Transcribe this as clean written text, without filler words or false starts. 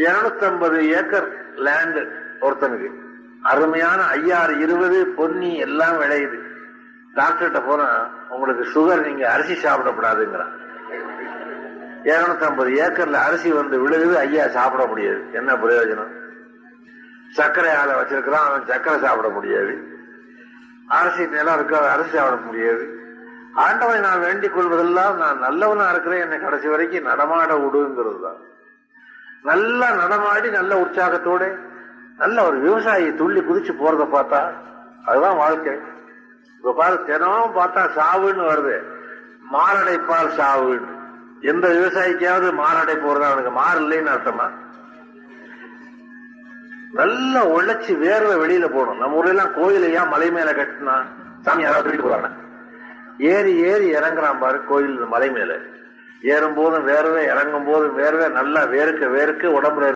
250 acre land ஒருத்தனுக்கு, அருமையான 5020 பொன்னி எல்லாம் விளையுது. டாக்டர்கிட்ட போனா உங்களுக்கு சுகர், நீங்க அரிசி சாப்பிடக்கூடாதுங்கிறான். 250 ஏக்கர்ல அரிசி வந்து விழுகுது, ஐயா சாப்பிட முடியாது. என்ன பிரயோஜனம்? சர்க்கரை ஆலை வச்சிருக்கிறான், அவன் சர்க்கரை சாப்பிட முடியாது. அரிசி நிலம் இருக்கு, அரிசி சாப்பிட முடியாது. ஆண்டவனை நான் வேண்டிக் கொள்வதெல்லாம், நான் நல்லவனா இருக்கிறேன், என்னை கடைசி வரைக்கும் நடமாட விடுங்கிறது தான். நல்லா நடமாடி நல்ல உற்சாகத்தோட நல்ல ஒரு விவசாயி துள்ளி குதிச்சு போறத பார்த்தா அதுதான் வாழ்க்கை. இப்ப பாரு, தினமும் பார்த்தா சாவுன்னு வருது, மாரடைப்பால் சாவுன்னு. எந்த விவசாயிக்காவது மாரடை போறது அவனுக்கு மாறு இல்லைன்னு அர்த்தமா? நல்லா உழைச்சி வேர்வை வெளியில போகணும். நம்ம ஊர்ல எல்லாம் கோயிலையா மலை மேல கட்டினா சாமி யாராவது தூக்கிட்டு போறாங்க. ஏறி ஏறி இறங்குறான் பாரு கோயில் மலை மேல. ஏறும் போதும் வேர்வை, இறங்கும் போதும் வேர்வை, நல்லா வேர்க்க வேர்க்க உடம்புல